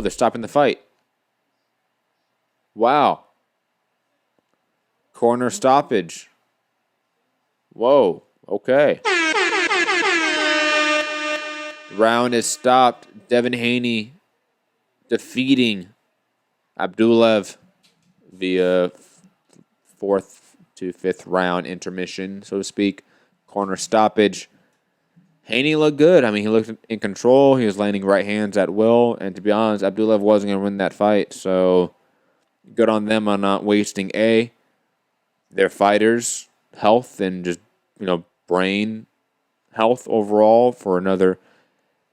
they're stopping the fight. Wow. Corner stoppage. Whoa. Okay. Round is stopped. Devin Haney defeating Abdullaev via fourth to fifth round intermission, so to speak. Corner stoppage. Haney looked good. I mean, he looked in control. He was landing right hands at will. And to be honest, Abdullaev wasn't going to win that fight. So good on them on not wasting their fighters' health and just, brain health overall for another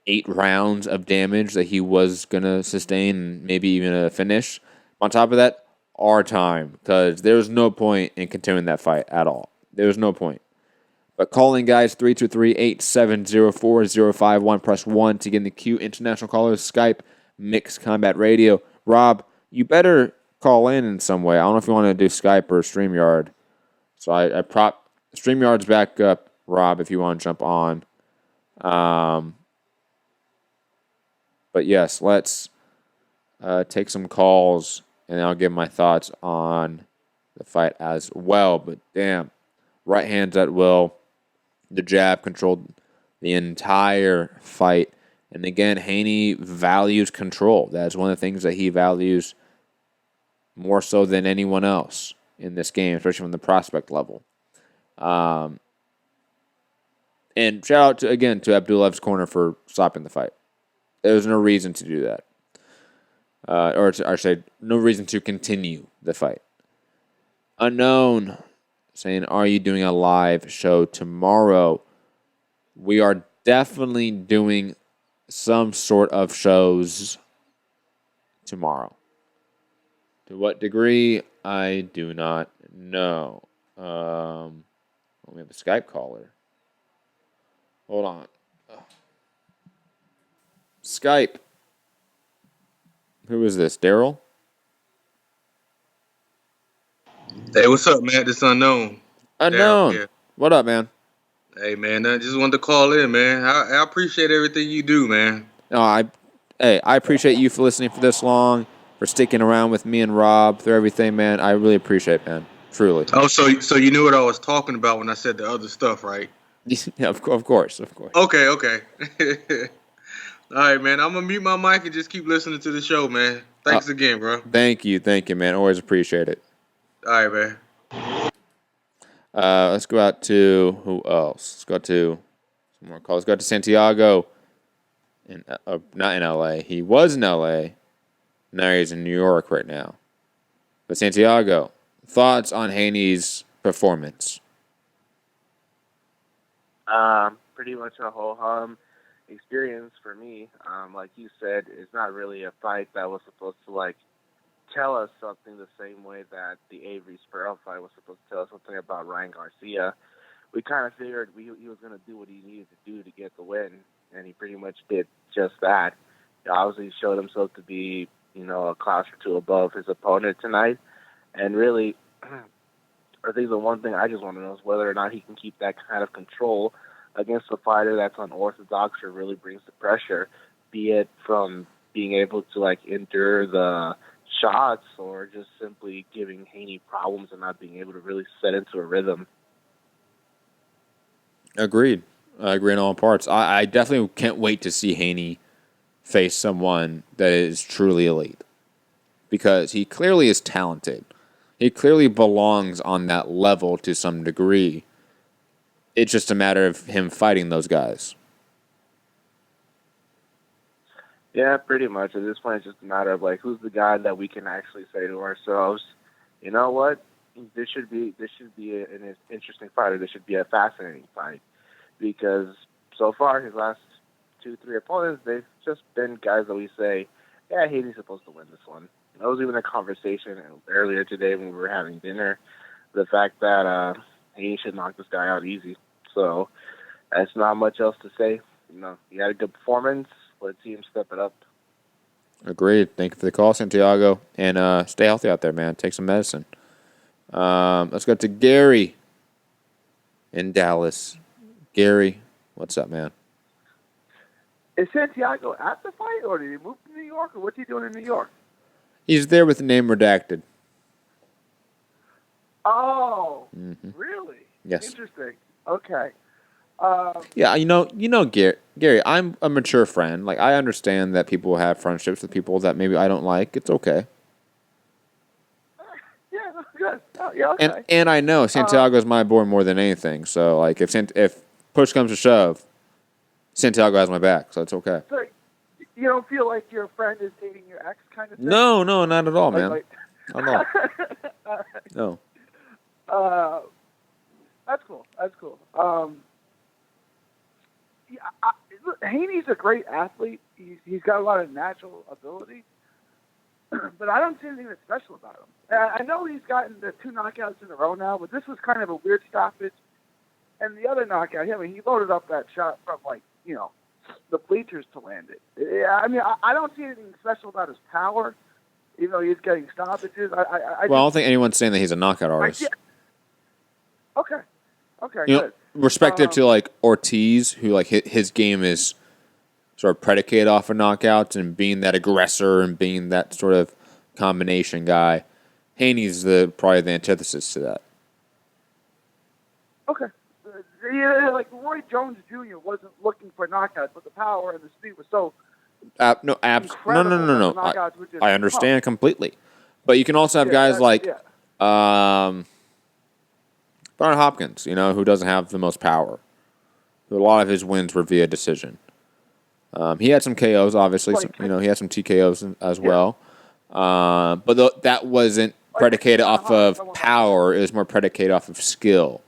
8 rounds of damage that he was going to sustain and maybe even a finish. On top of that, our time, because there was no point in continuing that fight at all. There was no point. But calling, guys, 323-870-4051. Press 1 to get in the queue. International callers, Skype, Mixed Combat Radio. Rob, you better call in some way. I don't know if you want to do Skype or StreamYard. So I prop StreamYard's back up, Rob, if you want to jump on. But yes, let's take some calls, and I'll give my thoughts on the fight as well. But damn, right hands at will. The jab controlled the entire fight. And again, Haney values control. That's one of the things that he values more so than anyone else in this game, especially from the prospect level. And shout out to Abdullev's corner for stopping the fight. There was no reason to do that. Or I should say, no reason to continue the fight. Unknown saying, are you doing a live show tomorrow? We are definitely doing some sort of shows tomorrow. To what degree, I do not know. We have a Skype caller. Hold on. Skype. Who is this? Daryl? Hey, what's up, man? This Unknown. Unknown. Yeah. What up, man? Hey, man, I just wanted to call in, man. I appreciate everything you do, man. No, I appreciate you for listening for this long, for sticking around with me and Rob through everything, man. I really appreciate it, man. Truly. Oh, so you knew what I was talking about when I said the other stuff, right? Yeah, of course. Okay. All right, man. I'm gonna mute my mic and just keep listening to the show, man. Thanks again, bro. Thank you, man. Always appreciate it. All right, man. Let's go out to who else? Let's go to some more calls. Let's go out to Santiago. Not in LA. He was in LA. Now he's in New York right now. But Santiago, thoughts on Haney's performance? Pretty much a ho-hum experience for me. Like you said, it's not really a fight that was supposed to tell us something the same way that the Avery Sparrow fight was supposed to tell us something about Ryan Garcia. We kind of figured he was going to do what he needed to do to get the win, and he pretty much did just that. He obviously showed himself to be, a class or two above his opponent tonight. And really, I think the one thing I just want to know is whether or not he can keep that kind of control against a fighter that's unorthodox or really brings the pressure, be it from being able to endure the shots or just simply giving Haney problems and not being able to really set into a rhythm. Agreed. I agree in all parts. I definitely can't wait to see Haney face someone that is truly elite, because he clearly is talented. He clearly belongs on that level to some degree. It's just a matter of him fighting those guys. Yeah, pretty much. At this point, it's just a matter of who's the guy that we can actually say to ourselves, you know what, this should be an interesting fight, or this should be a fascinating fight, because so far his last 2-3 opponents, they've just been guys that we say, yeah, Haney's supposed to win this one. That was even a conversation earlier today when we were having dinner, the fact that Haney should knock this guy out easy. So that's not much else to say. He had a good performance. Let's see him step it up. Agreed. Thank you for the call, Santiago. And stay healthy out there, man. Take some medicine. Let's go to Gary in Dallas. Gary, what's up, man? Is Santiago at the fight, or did he move to New York, or what's he doing in New York? He's there with the name redacted. Oh, really? Yes. Interesting. Okay. Yeah, Gary, I'm a mature friend. Like, I understand that people have friendships with people that maybe I don't like. It's okay. Yeah, good. Oh, yeah, okay. And I know Santiago's my boy more than anything. So, like, if push comes to shove, Santiago has my back, so it's okay. So you don't feel like your friend is dating your ex kind of thing? No, not at all, man. Not at all. No. That's cool. That's cool. Yeah, look, Haney's a great athlete. He's got a lot of natural ability, but I don't see anything that's special about him. I know he's gotten the 2 knockouts in a row now, but this was kind of a weird stoppage. And the other knockout, I mean, he loaded up that shot from, like, the bleachers to land it. I mean, I don't see anything special about his power, even though he's getting stoppages. I don't think anyone's saying that he's a knockout artist. Okay, good. Respective to, like, Ortiz, who, like, his game is sort of predicated off of knockouts and being that aggressor and being that sort of combination guy. Haney's probably the antithesis to that. Okay. Yeah, like Roy Jones Jr. wasn't looking for knockouts, but the power and the speed was so No. I understand completely. But you can also have guys like Bernard Hopkins, who doesn't have the most power. A lot of his wins were via decision. He had some KOs, obviously. He had some TKOs as well. But that wasn't predicated off of power. It was more predicated off of skill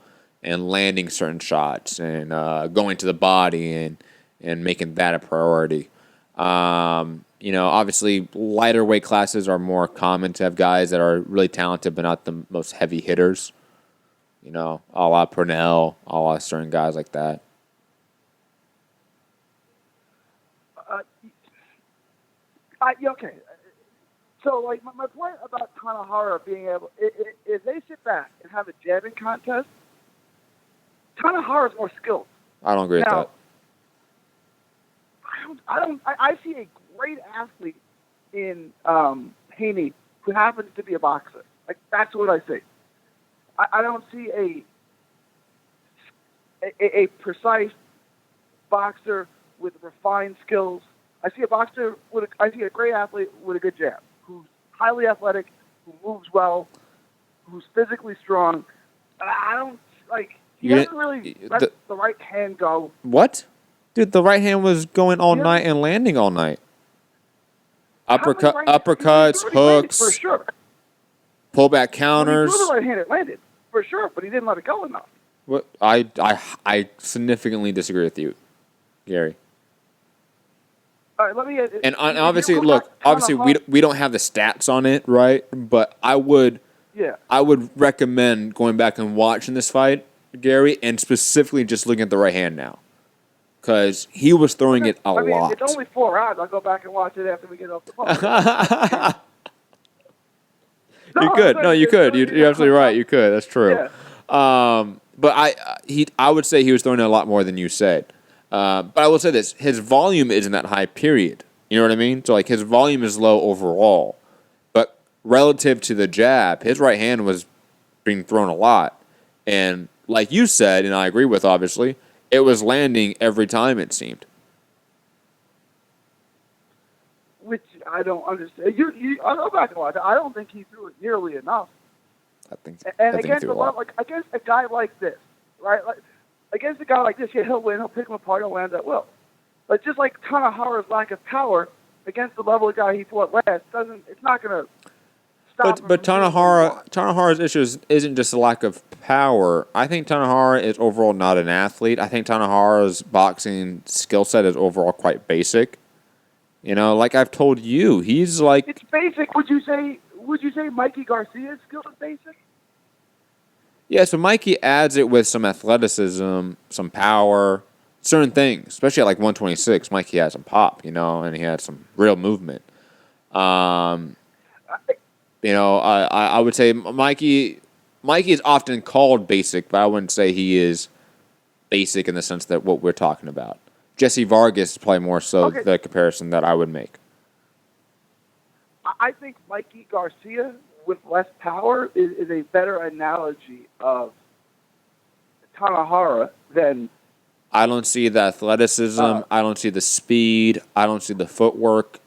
and landing certain shots and going to the body and making that a priority. Obviously, lighter weight classes are more common to have guys that are really talented but not the most heavy hitters. A la Purnell, a la certain guys like that. Okay. So, like, my point about Tanahara being able, if they sit back and have a jabbing contest, Tanahara is more skilled. I don't agree with that. I see a great athlete in Haney who happens to be a boxer. Like, that's what I see. I don't see a precise boxer with refined skills. I see a great athlete with a good jab, who's highly athletic, who moves well, who's physically strong. I don't he doesn't really let the right hand go. What? Dude, the right hand was going all night and landing all night. Uppercuts, hooks, for sure. Pullback counters. He threw the right hand, it landed for sure, but he didn't let it go enough. What? I significantly disagree with you, Gary. All right, let me. And obviously, we don't have the stats on it, right? But I would recommend going back and watching this fight, Gary, and specifically just looking at the right hand now, because he was throwing it a lot. It's only 4 rounds. I'll go back and watch it after we get off the phone. You could. No, you could. You're absolutely right. You could. That's true. Yeah. But I would say he was throwing it a lot more than you said. But I will say this: his volume isn't that high. Period. You know what I mean? So, like, his volume is low overall, but relative to the jab, his right hand was being thrown a lot, and like you said, and I agree with, obviously, it was landing every time, it seemed. Which I don't understand. I'll go back and watch it. I don't think he threw it nearly enough. Against a guy like this, right? Like, against a guy like this, he'll win. He'll pick him apart. He'll land at will. But just like Tanahara's lack of power against the level of guy he fought last, it's not going to stop him. But Tanahara's issue isn't just a lack of power. I think Tanahara is overall not an athlete. I think Tanahara's boxing skill set is overall quite basic. Like I've told you, he's like... It's basic. Would you say Mikey Garcia's skill is basic? Yeah, so Mikey adds it with some athleticism, some power, certain things. Especially at like 126, Mikey had some pop, and he had some real movement. I would say Mikey is often called basic, but I wouldn't say he is basic in the sense that what we're talking about. Jesse Vargas is probably more so Okay. the comparison that I would make. I think Mikey Garcia with less power is a better analogy of Tanahara than I don't see the athleticism. I don't see the speed. I don't see the footwork.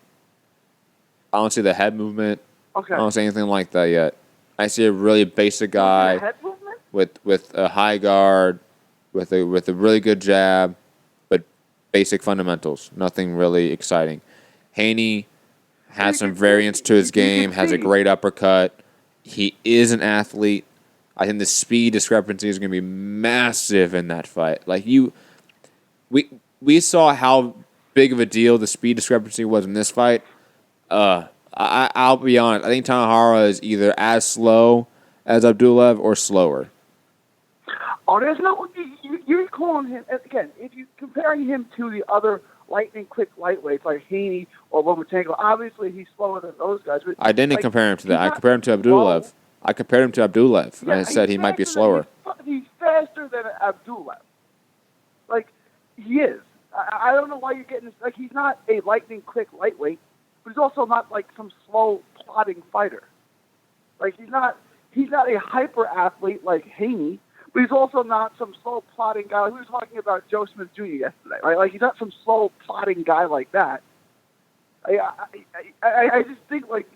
I don't see the head movement. okay. I don't see anything like that yet. I see a really basic guy Head movement? with a high guard, with a really good jab, but basic fundamentals. Nothing really exciting. Haney has some variance to his game. Has a great uppercut. He is an athlete. I think the speed discrepancy is going to be massive in that fight. Like we saw how big of a deal the speed discrepancy was in this fight. I'll be honest. I think Tanahara is either as slow as Abdullaev or slower. Oh, there's no. You're calling him again. If you're comparing him to the other lightning quick lightweights like Haney or Lomachenko, obviously he's slower than those guys. But I didn't compare him to that. I compared him to Abdullaev. I compared him to Abdullaev. And I said he might be slower. He's faster than Abdullaev. Like he is. I don't know why you're getting this. Like he's not a lightning quick lightweight, but he's also not like some slow plodding fighter. Like he's not a hyper athlete like Haney. But he's also not some slow plodding guy. We were talking about Joe Smith Jr. yesterday, right? Like he's not some slow plodding guy like that. I just think like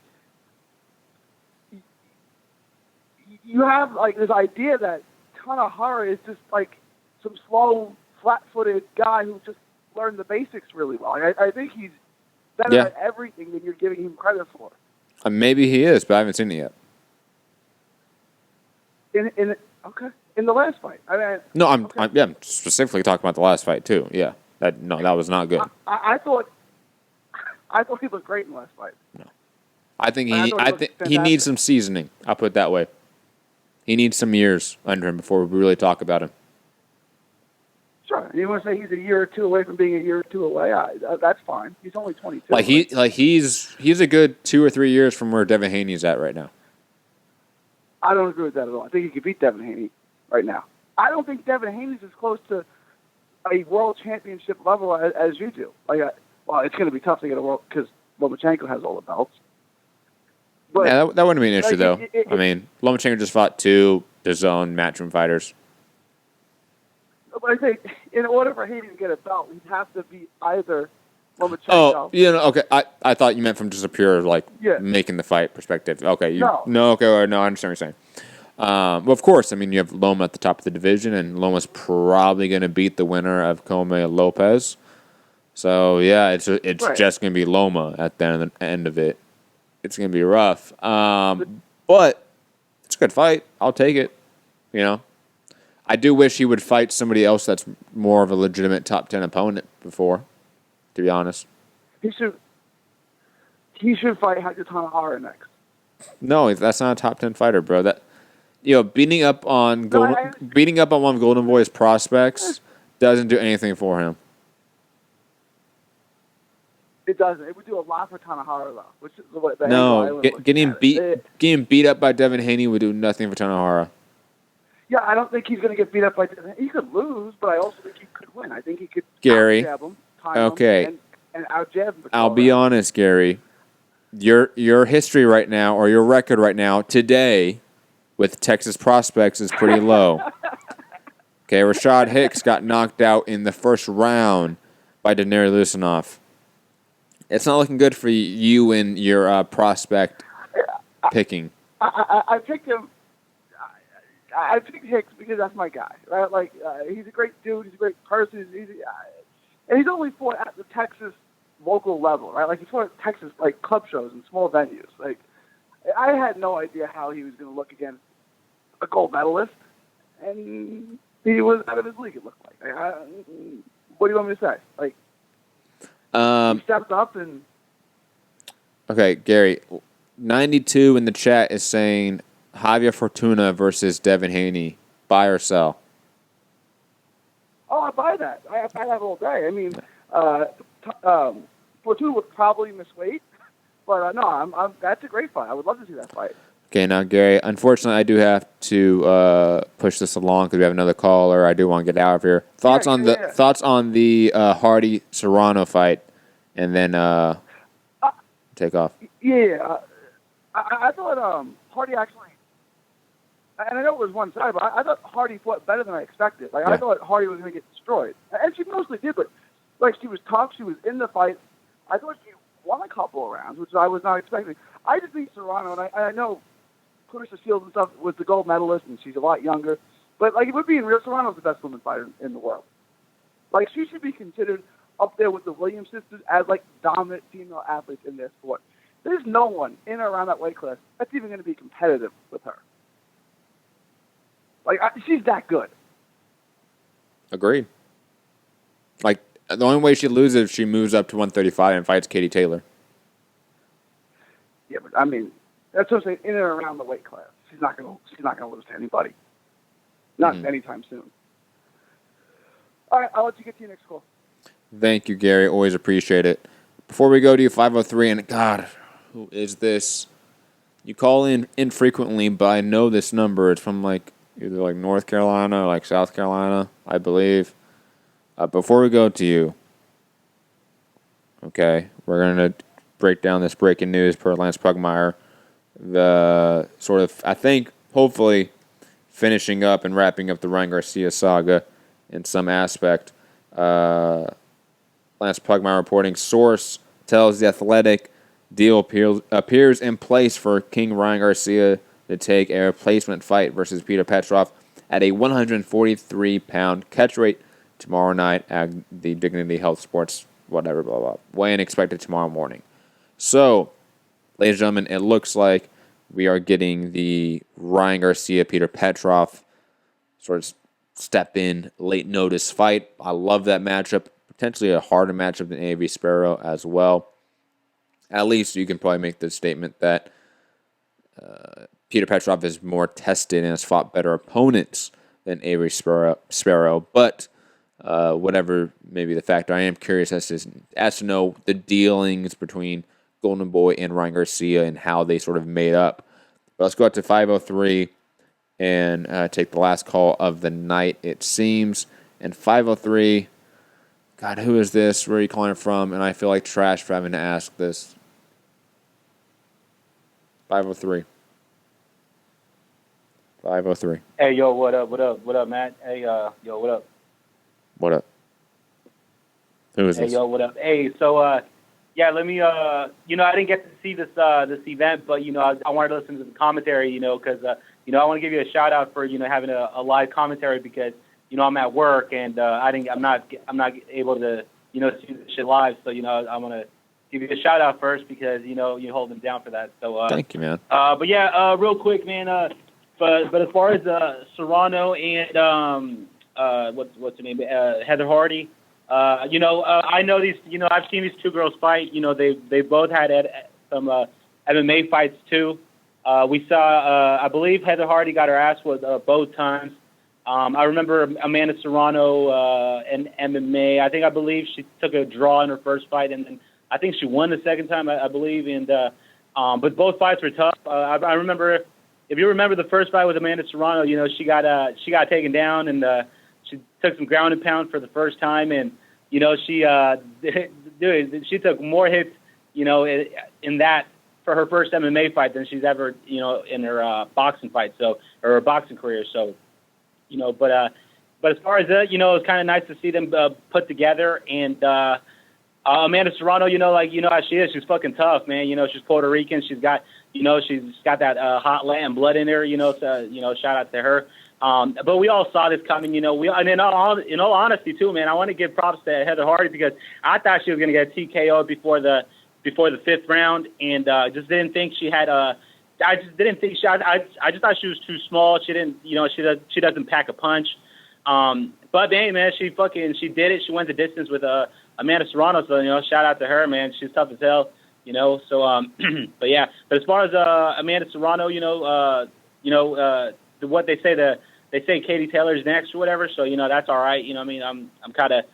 you have like this idea that Tanahara is just like some slow, flat-footed guy who just learned the basics really well. I think he's better at everything than you're giving him credit for. Maybe he is, but I haven't seen it yet. In the last fight. No, I'm specifically talking about the last fight too. Yeah, that was not good. I thought he looked great in the last fight. No, I think he needs some seasoning. I'll put it that way. He needs some years under him before we really talk about him. Sure, you want to say he's a year or two away from being a year or two away? That's fine. He's only 22. He's a good 2 or 3 years from where Devin Haney's at right now. I don't agree with that at all. I think he could beat Devin Haney right now. I don't think Devin Haney's as close to a world championship level as you do. It's going to be tough to get a world because Lomachenko has all the belts. But, yeah, that wouldn't be an issue though. I mean, Lomachenko just fought 2 DAZN matchroom fighters. But I think in order for Haney to get a belt, he'd have to be either Lomachenko. Oh, okay. I thought you meant from just a pure making the fight perspective. Okay, I understand what you're saying. Well, of course, I mean, you have Loma at the top of the division, and Loma's probably going to beat the winner of Come Lopez. So, yeah, it's just going to be Loma at the end of it. It's going to be rough. But it's a good fight. I'll take it. I do wish he would fight somebody else that's more of a legitimate top 10 opponent before, to be honest. He should fight Hector Tanahara next. No, that's not a top 10 fighter, bro. That beating up on one of Golden Boy's prospects doesn't do anything for him. It doesn't. It would do a lot for Tanahara though. Which is what getting beat up by Devin Haney would do nothing for Tanahara. Yeah, I don't think he's going to get beat up by Devin. He could lose, but I also think he could win. I think he could out-jab him, time him, and out-jab him. I'll be honest, Gary. Your history right now, or your record right now, today, with Texas prospects is pretty low. Okay, Rashad Hicks got knocked out in the first round by Daenerys Lusinoff. It's not looking good for you and your prospect picking. I picked him. I picked Hicks because that's my guy, right? Like he's a great dude. He's a great person. And he's only fought at the Texas local level, right? Like he fought at Texas club shows and small venues. Like I had no idea how he was going to look against a gold medalist, and he was out of his league. It looked like. What do you want me to say? Like he stepped up and. Okay, Gary, 92 in the chat is saying Javier Fortuna versus Devin Haney. Buy or sell? Oh, I buy that. I buy that all day. I mean, Fortuna would probably miss weight, but no, that's a great fight. I would love to see that fight. Okay, now Gary, unfortunately, I do have to push this along because we have another caller. I do want to get out of here. Thoughts on the Hardy Serrano fight, and then take off. Yeah, I thought Hardy actually, and I know it was one side, but I thought Hardy fought better than I expected. Like I thought Hardy was going to get destroyed, and she mostly did, but like she was tough, she was in the fight. I thought she won a couple of rounds, which I was not expecting. I just think Serrano, and I know Clarissa Shields and stuff was the gold medalist, and she's a lot younger. But like, if we're being real, Serrano's the best woman fighter in the world. Like, she should be considered up there with the Williams sisters as like dominant female athletes in their sport. There's no one in or around that weight class that's even going to be competitive with her. Like, she's that good. Agreed. Like, the only way she loses is if she moves up to 135 and fights Katie Taylor. Yeah, but I mean, that's what I'm saying. In and around the weight class, she's not going to lose to anybody. Not anytime soon. All right, I'll let you get to your next call. Thank you, Gary. Always appreciate it. Before we go to you, 503, and God, who is this? You call in infrequently, but I know this number. It's from like either like North Carolina or like South Carolina, I believe. Before we go to you, okay, we're going to break down this breaking news per Lance Pugmire. The sort of, I think, hopefully, finishing up and wrapping up the Ryan Garcia saga in some aspect. Lance Pugmire reporting, source tells The Athletic deal appears in place for King Ryan Garcia to take a replacement fight versus Peter Petrov at a 143-pound catchweight tomorrow night at the Dignity Health Sports, whatever, blah, blah. Weigh-in expected tomorrow morning. So, ladies and gentlemen, it looks like we are getting the Ryan Garcia-Peter Petrov sort of step-in, late-notice fight. I love that matchup. Potentially a harder matchup than A.V. Sparrow as well. At least you can probably make the statement that Peter Petrov is more tested and has fought better opponents than A.V. Sparrow. But whatever may be the factor, I am curious as to know the dealings between Golden Boy and Ryan Garcia and how they sort of made up. But let's go out to 503 and take the last call of the night, it seems. And 503, God, who is this? Where are you calling from? And I feel like trash for having to ask this. 503. 503. Hey, yo, what up, Matt? Hey, yo, what up? What up? Who is this? Hey, yo, what up? Hey, so, yeah, let me, I didn't get to see this event, but, I wanted to listen to the commentary, because, I want to give you a shout out for, having a live commentary because, I'm at work and, I'm not able to, see the shit live. So, I want to give you a shout out first because, you hold them down for that. So, thank you, man. But yeah, real quick, man, but as far as, Serrano and, what's her name? Heather Hardy. I know these. I've seen these two girls fight. They both had some MMA fights too. We saw. I believe Heather Hardy got her ass with both times. I remember Amanda Serrano in MMA. I believe she took a draw in her first fight, and I think she won the second time. I believe, and but both fights were tough. I remember. If you remember the first fight with Amanda Serrano, she got taken down and she took some ground and pound for the first time, and she she took more hits, in that for her first MMA fight than she's ever, in her boxing fight, or her boxing career. So, but as far as that, it's kind of nice to see them put together. And Amanda Serrano, how she is. She's fucking tough, man. She's Puerto Rican. She's got that hot Latin blood in her. So shout out to her. But we all saw this coming, and in all honesty too, man, I want to give props to Heather Hardy because I thought she was going to get TKO before the fifth round, and just didn't think she had I just didn't think I just thought she was too small. She didn't, she doesn't pack a punch. But man, she did it. She went the distance with Amanda Serrano. So shout out to her, man. She's tough as hell. So but yeah. But as far as Amanda Serrano, what they say Katie Taylor's next or whatever. So that's all right. I'm kind of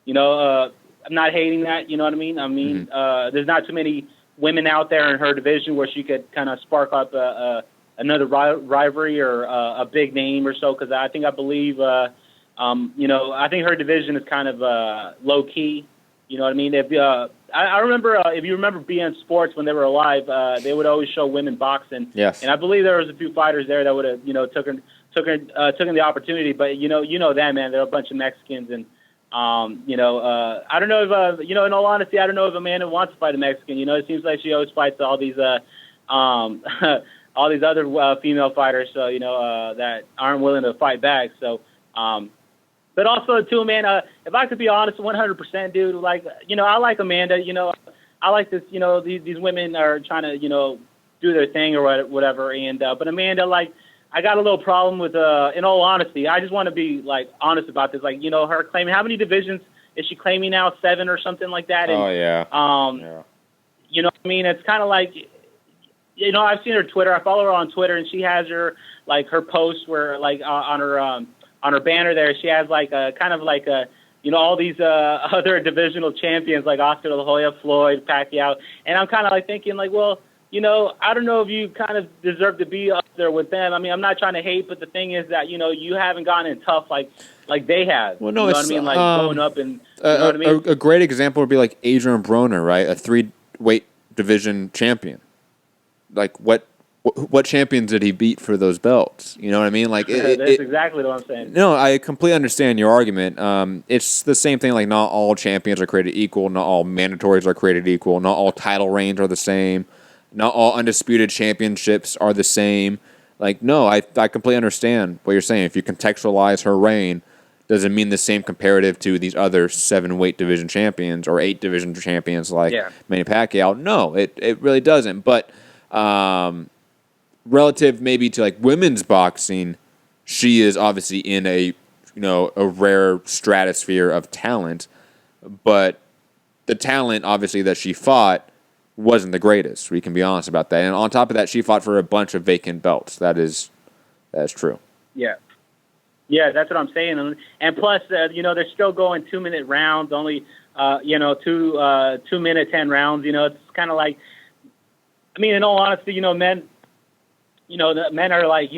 I'm not hating that. You know what I mean? There's not too many women out there in her division where she could kind of spark up a another rivalry or a big name or so. Because I believe I think her division is kind of low key. You know what I mean? If I remember, if you remember BN Sports when they were alive, they would always show women boxing. Yes. And I believe there was a few fighters there that would have, taken the opportunity. But you know that, man, they're a bunch of Mexicans, and I don't know if in all honesty, I don't know if Amanda wants to fight a Mexican. It seems like she always fights all these all these other female fighters, so that aren't willing to fight back. So. But also, too, man, if I could be honest 100%, dude, like, I like Amanda. I like this, these women are trying to, do their thing or whatever. And but Amanda, like, I got a little problem with, in all honesty, I just want to be, like, honest about this. Like, her claiming, how many divisions is she claiming now? 7 or something like that? And, yeah. Yeah. You know what I mean? It's kind of like, I've seen her Twitter. I follow her on Twitter, and she has her posts where, like, on her banner there, she has like a kind of like a, all these other divisional champions like Oscar De La Hoya, Floyd, Pacquiao, and I'm kind of like thinking like, well, I don't know if you kind of deserve to be up there with them. I mean, I'm not trying to hate, but the thing is that you haven't gotten in tough like they have. Well, no, you know what I mean, like going up and you know what I mean. A great example would be like Adrian Broner, right? A 3-weight division champion. Like what champions did he beat for those belts? You know what I mean? Like that's exactly what I'm saying. No, I completely understand your argument. It's the same thing. Like, not all champions are created equal. Not all mandatories are created equal. Not all title reigns are the same. Not all undisputed championships are the same. Like, no, I completely understand what you're saying. If you contextualize her reign, does it mean the same comparative to these other 7-weight division champions or 8 division champions like Manny Pacquiao? No, it really doesn't. But relative maybe to like women's boxing, she is obviously in a rare stratosphere of talent, but the talent obviously that she fought wasn't the greatest. We can be honest about that. And on top of that, she fought for a bunch of vacant belts. That's true. Yeah, that's what I'm saying. And plus, they're still going 2-minute rounds, only 2-minute 10 rounds. It's kind of like, I mean, in all honesty, men. The men are like,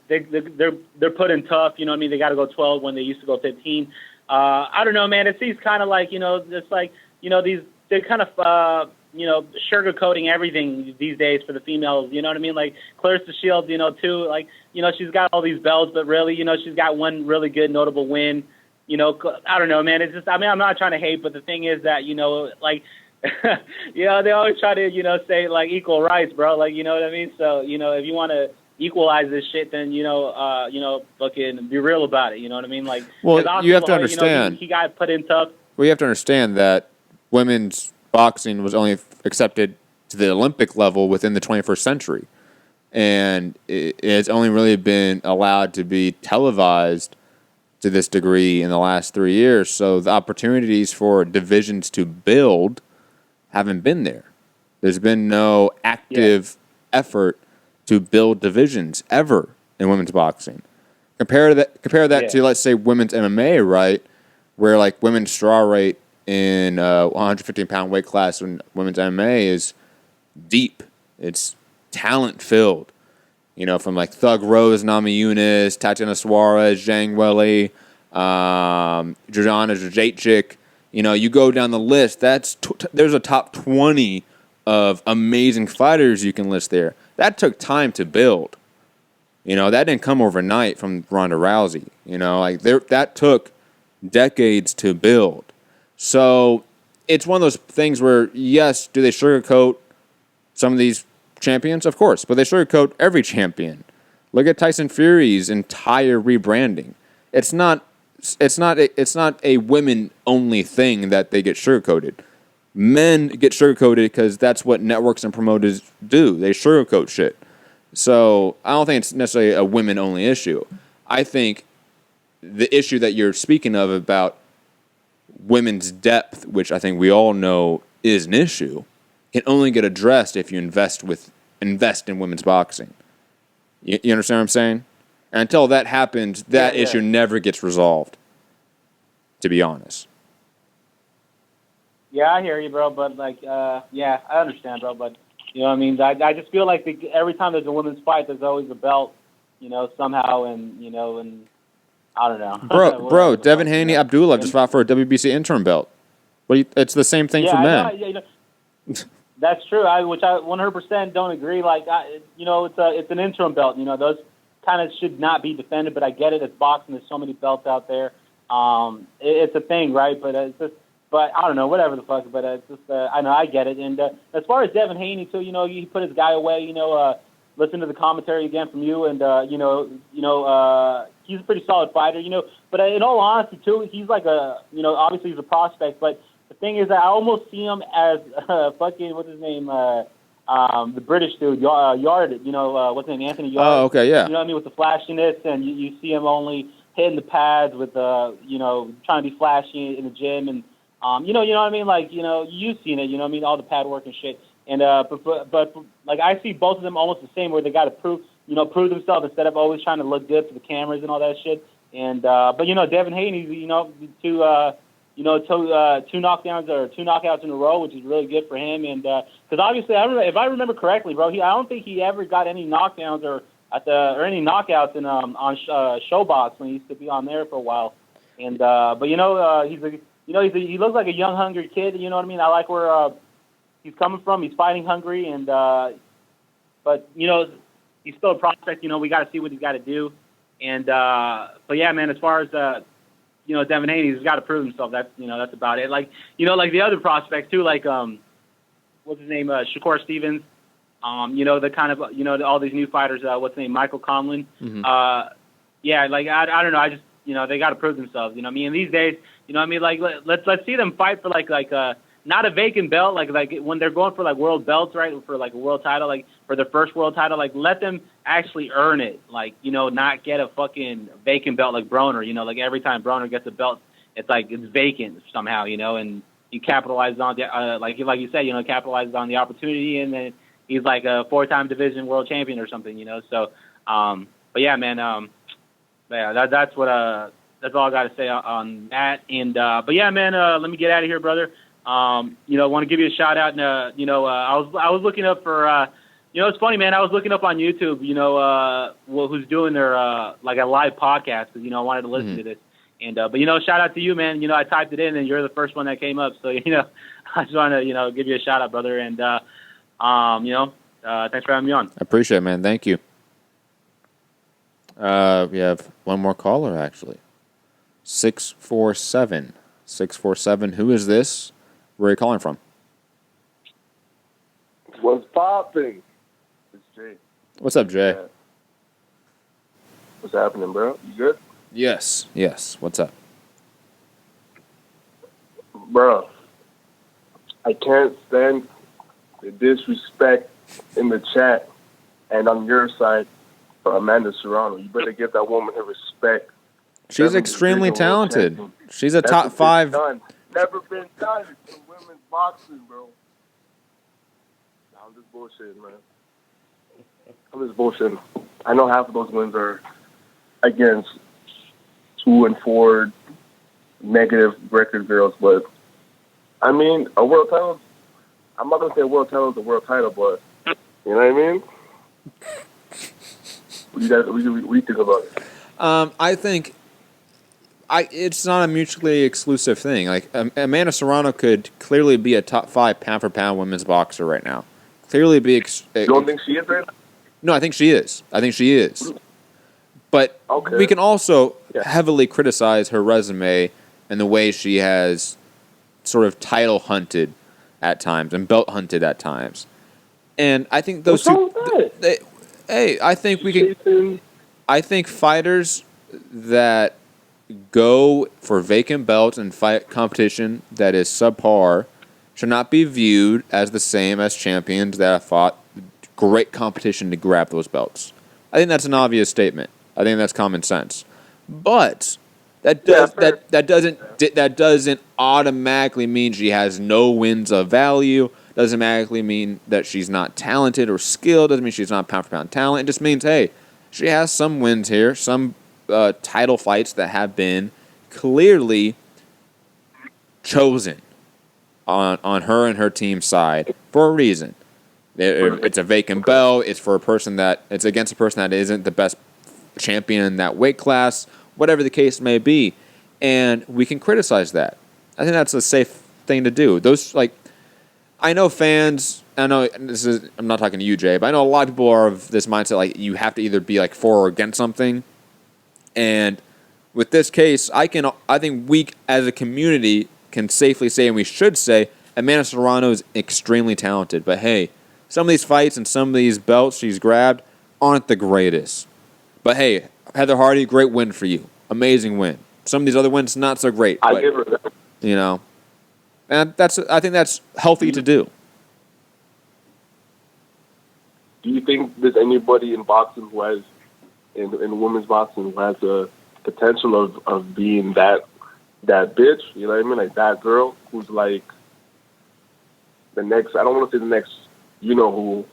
they're put in tough. You know what I mean? They got to go 12 when they used to go 15. I don't know, man. It seems kind of like, it's like, they're kind of, sugarcoating everything these days for the females. You know what I mean? Like Clarissa Shields, too. Like, she's got all these belts, but really, she's got one really good notable win. I don't know, man. It's just, I mean, I'm not trying to hate, but the thing is that, like, they always try to, say like equal rights, bro. Like, you know what I mean? So, if you want to equalize this shit, then, fucking be real about it. You know what I mean? Like, well, you have to understand. He got put in tough. Well, you have to understand that women's boxing was only accepted to the Olympic level within the 21st century. And it's only really been allowed to be televised to this degree in the last 3 years. So the opportunities for divisions to build haven't been there. There's been no active effort to build divisions ever in women's boxing. Compare that to, let's say, women's MMA, right? Where like women's straw rate in 115-pound weight class in women's MMA is deep. It's talent filled. From like Thug Rose, Nami Yunus, Tatiana Suarez, Zhang Weili, Jordana Jacek. You go down the list, there's a top 20 of amazing fighters you can list there. That took time to build. That didn't come overnight from Ronda Rousey. That took decades to build. So it's one of those things where, yes, do they sugarcoat some of these champions? Of course, but they sugarcoat every champion. Look at Tyson Fury's entire rebranding. It's not a women-only thing that they get sugarcoated. Men get sugarcoated because that's what networks and promoters do. They sugarcoat shit. So I don't think it's necessarily a women-only issue. I think the issue that you're speaking of about women's depth, which I think we all know is an issue, can only get addressed if you invest in women's boxing. You understand what I'm saying? And until that happens, that issue never gets resolved, to be honest. Yeah, I hear you, bro. But like, I understand, bro. But You know what I mean? I just feel like every time there's a women's fight, there's always a belt, somehow, and I don't know. Bro, Whatever the Devin fuck, Haney Abdullaev just fought for a WBC interim belt. It's the same thing for I know. men. Yeah, that's true. Which I 100% don't agree. Like, it's an interim belt. Those kind of should not be defended. But I get it. It's boxing. There's so many belts out there. It's a thing, right? But it's just. But I don't know, whatever the fuck. But it's just, I know, I get it. And as far as Devin Haney, too, he put his guy away. Listen to the commentary again from you, and he's a pretty solid fighter. But in all honesty, too, he's like obviously he's a prospect. But the thing is, I almost see him as fucking what's his name, the British dude, Yard. What's his name, Anthony Yard. Oh, okay, yeah. You know what I mean, with the flashiness, and you see him only hitting the pads with trying to be flashy in the gym, and you know what I mean, like you've seen it, what I mean, all the pad work and shit, and but like I see both of them almost the same, where they got to prove themselves instead of always trying to look good for the cameras and all that shit, and but Devin Haney, two knockdowns or two knockouts in a row, which is really good for him, and because obviously if I remember correctly, bro, I don't think he ever got any knockdowns or any knockouts in on Showbox when he used to be on there for a while, and but he looks like a young, hungry kid. You know what I mean? I like where he's coming from. He's fighting hungry, and but he's still a prospect. We got to see what he's got to do. And but yeah, man, as far as Devin Haney, he's got to prove himself. That's that's about it. Like like the other prospects too, like what's his name, Shakur Stevens. The kind of all these new fighters. What's his name, Michael Conlon. Mm-hmm. Yeah, like I don't know. I just they got to prove themselves. I mean, these days. I mean, like let's see them fight for like not a vacant belt, like when they're going for like world belts, right? For like a world title, like for their first world title, like let them actually earn it, like not get a fucking vacant belt like Broner. Like every time Broner gets a belt, it's like it's vacant somehow, and he capitalizes on the like you said, capitalizes on the opportunity, and then he's like a 4-time division world champion or something, So, but yeah, man, yeah, that's what that's all I got to say on that. And but yeah, man, let me get out of here, brother. Want to give you a shout out. And I was looking up for it's funny, man. I was looking up on YouTube, who's doing their like a live podcast because I wanted to listen to this. And but shout out to you, man. I typed it in and you're the first one that came up. So I just want to give you a shout out, brother. And thanks for having me on. I appreciate it, man. Thank you. We have one more caller, actually. 647. 647. Who is this? Where are you calling from? What's popping? It's Jay. What's up, Jay? Yeah. What's happening, bro? You good? Yes. What's up? Bro, I can't stand the disrespect in the chat and on your side for Amanda Serrano. You better give that woman her respect. She's extremely talented. She's a top 5. Never been done in women's boxing, bro. I'm just bullshitting, man. I'm just bullshitting. I know half of those wins are against 2 and 4 negative record girls, but I mean, a world title. I'm not gonna say a world title is a world title, but you know what I mean. What do you think about it? I think it's not a mutually exclusive thing. Like Amanda Serrano could clearly be a top 5 pound for pound women's boxer right now. Clearly be. You don't think she is right now? No, I think she is. But we can also heavily criticize her resume and the way she has sort of title hunted at times and belt hunted at times. And I think those two. I think we can. I think fighters that go for vacant belts and fight competition that is subpar should not be viewed as the same as champions that have fought great competition to grab those belts. I think that's an obvious statement. I think that's common sense. But that doesn't automatically mean she has no wins of value. Doesn't automatically mean that she's not talented or skilled. Doesn't mean she's not pound for pound talent. It just means, hey, she has some wins here, some title fights that have been clearly chosen on her and her team's side for a reason. It's a vacant belt. It's for a person it's against a person that isn't the best champion in that weight class, whatever the case may be. And we can criticize that. I think that's a safe thing to do. I know fans, I'm not talking to you, Jay, but I know a lot of people are of this mindset, like, you have to either be, like, for or against something. And with this case, I think we, as a community, can safely say, and we should say, Amanda Serrano is extremely talented. But, hey, some of these fights and some of these belts she's grabbed aren't the greatest. But, hey, Heather Hardy, great win for you. Amazing win. Some of these other wins, not so great. I give her that. You know, and I think that's healthy to do. Do you think there's anybody in boxing who has, in women's boxing, who has a potential of being that bitch? You know what I mean? Like that girl who's like the next. I don't want to say the next. You know who,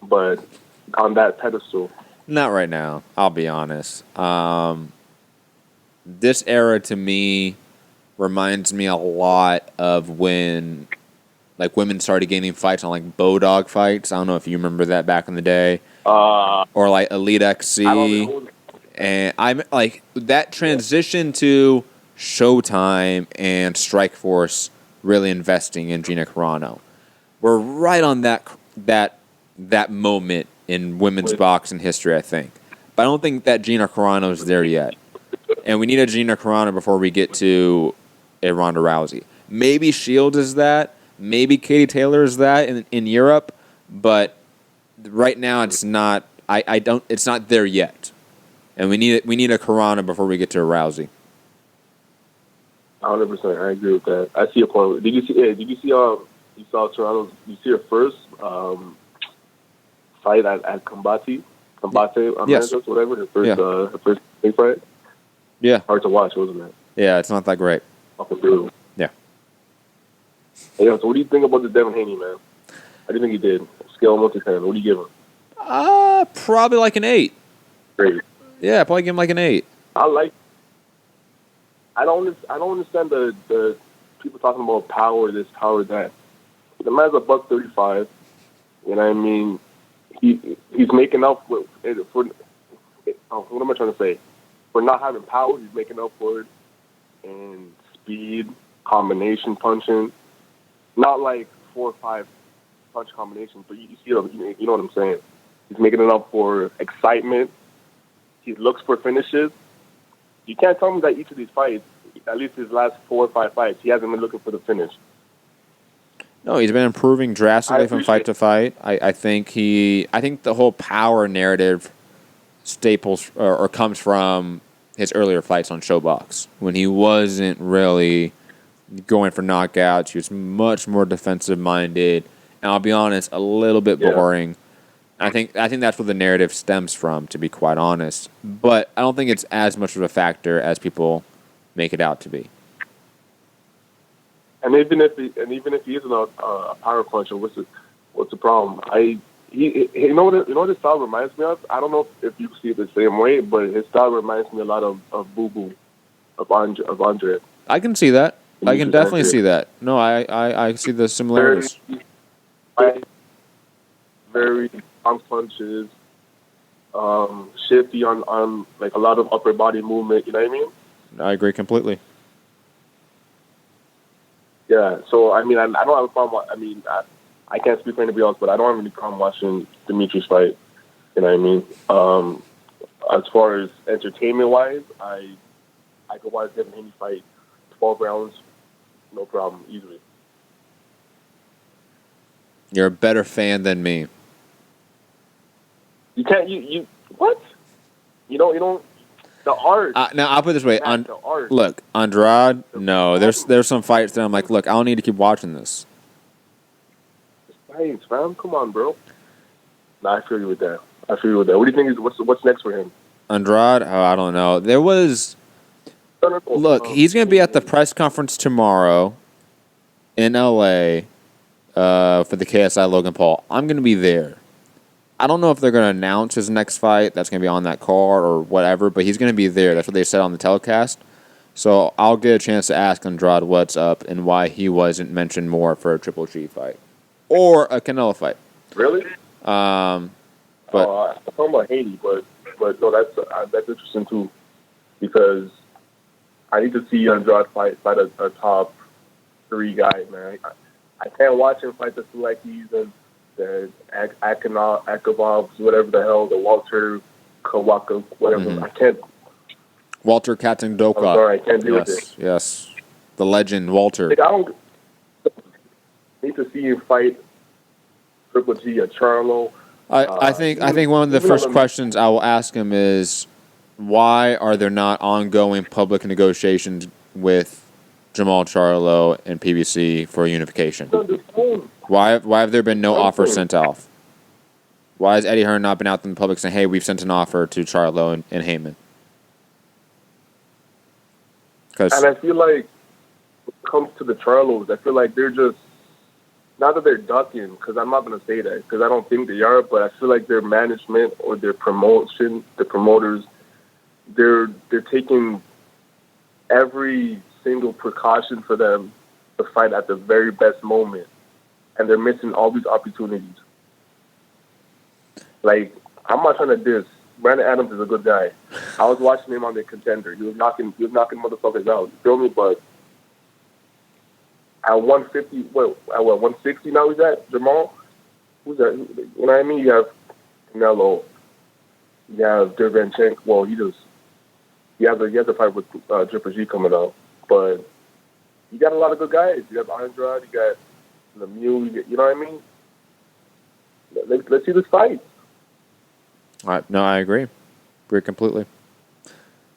but on that pedestal. Not right now. I'll be honest. This era to me reminds me a lot of when, like, women started gaining fights on, like, Bodog fights. I don't know if you remember that back in the day. Or, like, Elite XC. And I'm, like, that transition to Showtime and Strikeforce really investing in Gina Carano. We're right on that moment in women's boxing history, I think. But I don't think that Gina Carano is there yet. And we need a Gina Carano before we get to a Ronda Rousey. Maybe Shields is that. Maybe Katie Taylor is that in Europe. But right now it's not. It's not there yet. And we need a Carano before we get to a Rousey. 100%. I agree with that. I see a point. Did you see? You saw Toronto. You see her first fight at Combate, yes. whatever. Her first big fight. Yeah. Hard to watch, wasn't it? Yeah, it's not that great. Fucking brutal. Yeah. Hey, so what do you think about the Devin Haney, man? How do you think he did? Scale him 1 to 10. What do you give him? Probably like an 8. Great. Yeah, probably give him like an 8. I don't understand the people talking about power this, power that. The man's $135. You know what I mean? He's making up for what am I trying to say? For not having power, he's making up for it in speed, combination punching. Not like 4 or 5 punch combinations, but you know what I'm saying. He's making it up for excitement. He looks for finishes. You can't tell me that each of these fights, at least his last 4 or 5 fights, he hasn't been looking for the finish. No, he's been improving drastically from fight to fight. I think the whole power narrative staples or comes from his earlier fights on Showbox when he wasn't really going for knockouts. He was much more defensive minded, and I'll be honest, a little bit boring. I think that's where the narrative stems from, to be quite honest. But I don't think it's as much of a factor as people make it out to be. And even if he isn't a power puncher, what's the problem? You know what his style reminds me of? I don't know if you see it the same way, but his style reminds me a lot of Boo Boo, of Andre. I can see that. I can definitely see that. No, I see the similarities. Very strong punches, shifty on like a lot of upper body movement. You know what I mean? I agree completely. Yeah. So I mean, I don't have a problem. I mean, I can't speak for anybody else, but I don't have any problem watching Demetrius fight. You know what I mean? As far as entertainment-wise, I could watch Devin Haney fight 12 rounds, no problem, easily. You're a better fan than me. You can't. You what? You don't. The art. Now I'll put it this way. The art. Look, Andrade. No, there's some fights that I'm like, look, I don't need to keep watching this. Thanks, fam. Come on, bro. Nah, I feel you with that. What do you think what's next for him? Andrade? Oh, I don't know. There was. Look, he's going to be at the press conference tomorrow in LA for the KSI Logan Paul. I'm going to be there. I don't know if they're going to announce his next fight that's going to be on that card or whatever, but he's going to be there. That's what they said on the telecast. So I'll get a chance to ask Andrade what's up and why he wasn't mentioned more for a Triple G fight or a Canelo fight. Really? But I'm talking about Haney, but no, that's interesting too, because I need to see Andrade fight a top 3 guy, man. I can't watch him fight the Suleikis and the Akovovs, whatever the hell, the Walter Kawaka, whatever. I can't. Walter Katendokov. I'm sorry, I can't deal with it. Yes. The legend, Walter. Like, I don't need to see him fight Triple G or Charlo. I think one of the first questions I will ask him is, why are there not ongoing public negotiations with Jamal Charlo and PBC for unification? Why have there been no offer sent off? Why has Eddie Hearn not been out in the public saying, hey, we've sent an offer to Charlo and Heyman? And I feel like when it comes to the Charlos, I feel like they're just, not that they're ducking, because I'm not going to say that, because I don't think they are, but I feel like their management or their promotion, the promoters, they're taking every single precaution for them to fight at the very best moment, and they're missing all these opportunities. Like, I'm not trying to diss. Brandon Adams is a good guy. I was watching him on the Contender. He was knocking motherfuckers out. You feel me? But at 150, at 160 now he's at, Jamal? Who's that? You know what I mean? You have Canelo. You have Dervenchenko. Well, he has a fight with Triple G coming up. But you got a lot of good guys. You have Andrade, you got Lemieux, you know what I mean? Let's see this fight. No, I agree. Agree completely.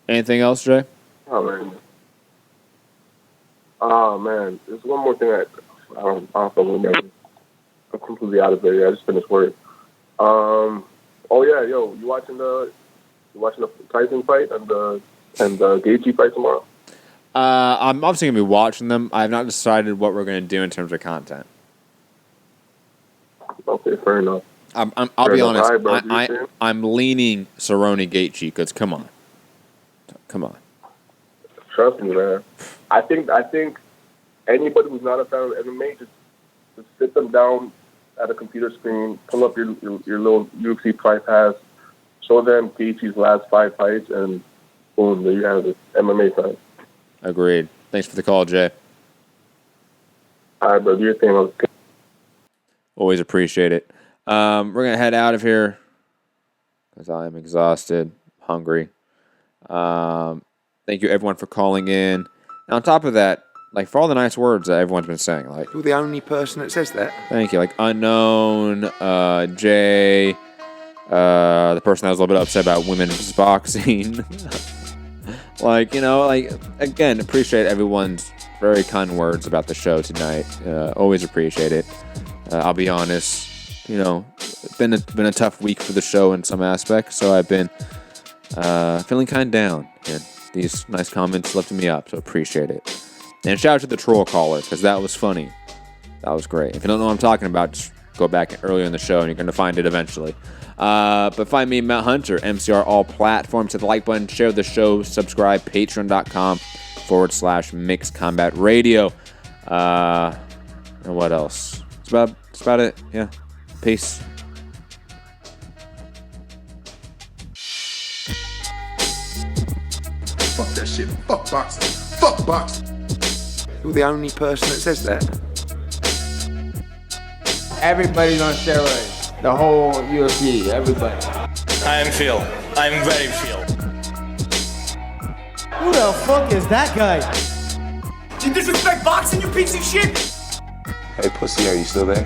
Anything else, Jay? Oh, man. There's one more thing I don't remember. I'm completely out of it. I just finished work. Oh, yeah, yo, you watching the Tyson fight and the Gaethje fight tomorrow? I'm obviously going to be watching them. I have not decided what we're going to do in terms of content. Okay, fair enough. I'll be honest. I'm leaning Serrano Gaethje because come on. Trust me, man. I think anybody who's not a fan of MMA just sit them down at a computer screen, pull up your little UFC Fight Pass, show them Gaethje's last 5 fights, and boom, there you have it. MMA fight. Agreed. Thanks for the call, Jay. All right, bro. Do your thing. Always appreciate it. We're going to head out of here because I am exhausted, hungry. Thank you, everyone, for calling in. And on top of that, like, for all the nice words that everyone's been saying. Like, you're the only person that says that. Thank you. Like, Unknown, Jay, the person that was a little bit upset about women's boxing. Again, appreciate everyone's very kind words about the show tonight. Always appreciate it. I'll be honest. It's been a tough week for the show in some aspects, so I've been feeling kind of down, and these nice comments lifted me up, so appreciate it. And shout out to the troll caller, because that was funny. That was great. If you don't know what I'm talking about, just go back earlier in the show, and you're going to find it eventually. But find me, Matt Hunter, MCR, all platforms. Hit the like button, share the show, subscribe, patreon.com/Mixed Combat Radio. And what else? That's about it. Yeah. Peace. Fuck that shit. Fuck boxing. Fuck boxing. You're the only person that says that. Everybody's on steroids. The whole UFC, everybody. I am Phil. I'm very Phil. Who the fuck is that guy? You disrespect boxing, you piece of shit! Hey, pussy, are you still there?